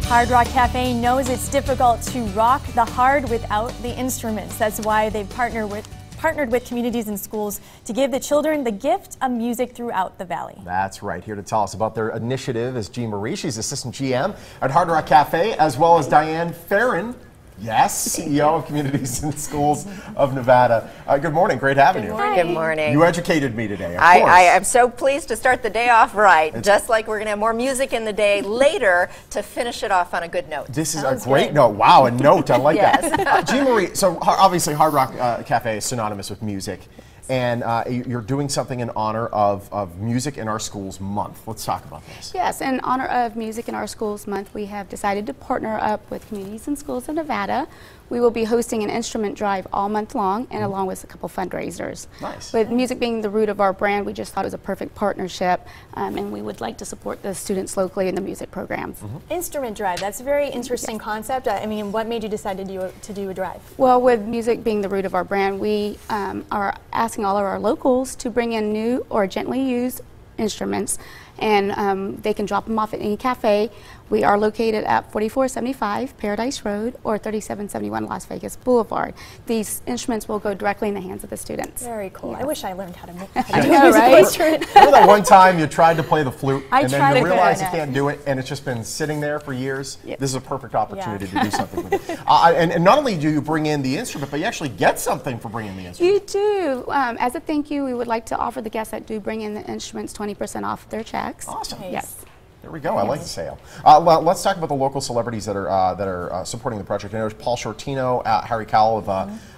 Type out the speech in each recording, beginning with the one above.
Hard Rock Cafe knows it's difficult to rock the hard without the instruments. That's why they've partnered with communities and schools to give the children the gift of music throughout the valley. That's right. Here to tell us about their initiative is Jean Marie. She's Assistant GM at Hard Rock Cafe, as well as Diane Farron. Yes, CEO of Communities and Schools of Nevada. Good morning. Great having you. Good morning. You educated me today, of course. I am so pleased to start the day off right, just like we're going to have more music in the day later to finish it off on a good note. This is a great note. Wow, a note. I like Yes. that. Jean Marie, so obviously Hard Rock Cafe is synonymous with music. And you're doing something in honor of Music in Our Schools Month. Let's talk about this. Yes, in honor of Music in Our Schools Month, we have decided to partner up with Communities and Schools of Nevada. We will be hosting an instrument drive all month long, and along with a couple fundraisers. Nice. With music being the root of our brand, we just thought it was a perfect partnership, and we would like to support the students locally in the music programs. Instrument drive, that's a very interesting concept. I mean, what made you decide to do a drive? Well, with music being the root of our brand, we are asking all of our locals to bring in new or gently used instruments, and they can drop them off at any cafe. We are located at 4475 Paradise Road or 3771 Las Vegas Boulevard. These instruments will go directly in the hands of the students. Very cool. Yeah. I wish I learned how to do right? instrument. Remember that one time you tried to play the flute and then you to realize you can't do it, and it's just been sitting there for years? Yep. This is a perfect opportunity to do something with it. And not only do you bring in the instrument, but you actually get something for bringing the instrument. You do. As a thank you, we would like to offer the guests that do bring in the instruments 20% off their checks. Awesome. Nice. Yes. There we go. I like the sale. Well, let's talk about the local celebrities that are supporting the project. I know Paul Shortino, Harry Cowell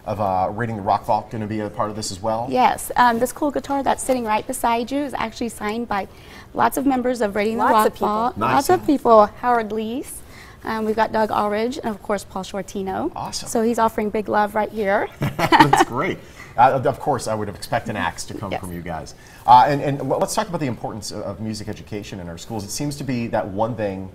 of Raiding the Rock Vault going to be a part of this as well. Yes. This cool guitar that's sitting right beside you is actually signed by lots of members of Raiding the Rock Vault. Nice. Lots of people. Howard Leese. We've got Doug Aldridge and of course Paul Shortino. Awesome. So he's offering big love right here. That's great. Of course, I would have expected an axe to come from you guys. And let's talk about the importance of music education in our schools. It seems to be that one thing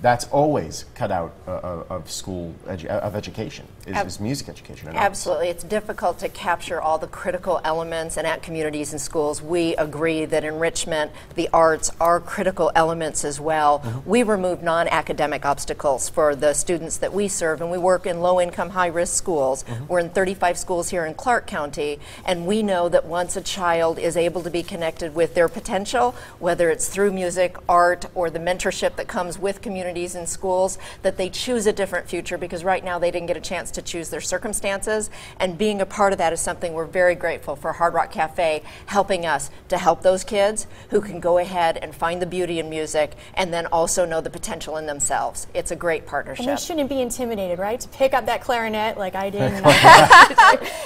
that's always cut out of school education is music education. Absolutely. It's difficult to capture all the critical elements, and at Communities and Schools, we agree that enrichment, the arts, are critical elements as well. We remove non-academic obstacles for the students that we serve, and we work in low-income, high-risk schools. We're in 35 schools here in Clark County, and we know that once a child is able to be connected with their potential, whether it's through music, art, or the mentorship that comes with Communities and Schools, that they choose a different future, because right now they didn't get a chance to choose their circumstances, and being a part of that is something we're very grateful for Hard Rock Cafe helping us to help those kids who can go ahead and find the beauty in music and then also know the potential in themselves. It's a great partnership. And they shouldn't be intimidated, right? To pick up that clarinet like I did.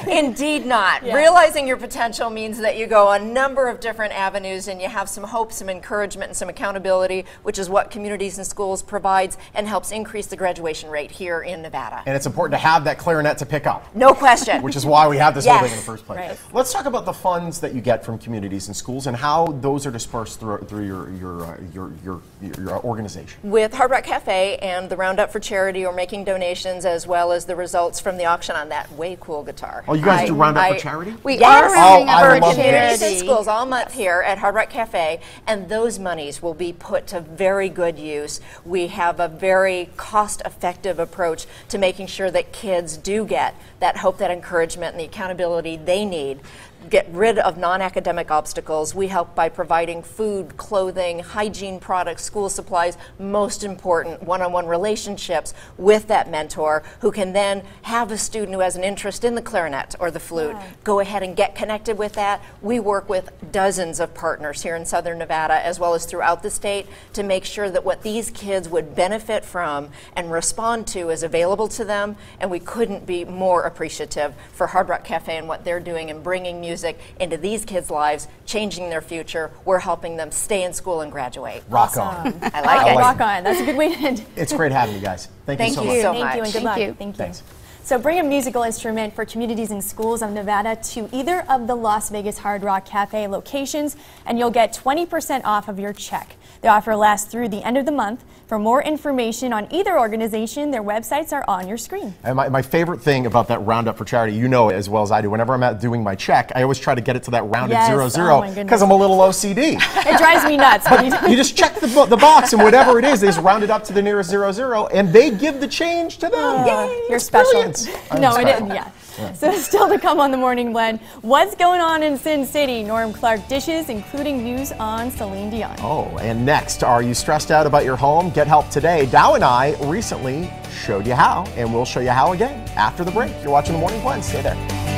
Indeed not. Yeah. Realizing your potential means that you go a number of different avenues and you have some hope, some encouragement, and some accountability, which is what Communities and Schools provides and helps increase the graduation rate here in Nevada. And it's important to have that clarinet to pick up. No question. Which is why we have this whole thing in the first place. Right. Let's talk about the funds that you get from Communities and Schools and how those are dispersed through your organization. With Hard Rock Cafe and the Roundup for Charity, or making donations, as well as the results from the auction on that way cool guitar. Oh, you guys do Roundup for Charity? We Yes. are rounding up I for love Communities charity. and Schools all month here at Hard Rock Cafe, and those monies will be put to very good use. We have a very cost-effective approach to making sure that kids do get that hope, that encouragement, and the accountability they need. Get rid of non-academic obstacles. We help by providing food, clothing, hygiene products, school supplies, most important, one-on-one relationships with that mentor who can then have a student who has an interest in the clarinet or the flute. Go ahead and get connected with that. We work with dozens of partners here in Southern Nevada as well as throughout the state to make sure that what these kids would benefit from and respond to is available to them, and we couldn't be more appreciative for Hard Rock Cafe and what they're doing and bringing music into these kids' lives, changing their future. We're helping them stay in school and graduate. Rock on. I like it. Rock on. That's a good way to end. It's great having you guys. Thank you so much. so Thank you much. and good luck. Thank you. Thank you. Thanks. So bring a musical instrument for communities and schools of Nevada to either of the Las Vegas Hard Rock Cafe locations, and you'll get 20% off of your check. The offer lasts through the end of the month. For more information on either organization, their websites are on your screen. And my favorite thing about that Roundup for Charity, you know as well as I do, whenever I'm out doing my check, I always try to get it to that rounded Yes. 00 because I'm a little OCD. It drives me nuts. You just check the box, and whatever it is, they just round it up to the nearest 00, and they give the change to them. Yay, You're it's special. brilliant. No, it isn't. Yeah. So still to come on the Morning Blend, what's going on in Sin City? Norm Clark dishes, including news on Celine Dion. Oh, and next, are you stressed out about your home? Get help today. Dow and I recently showed you how, and we'll show you how again after the break. You're watching the Morning Blend. Stay there.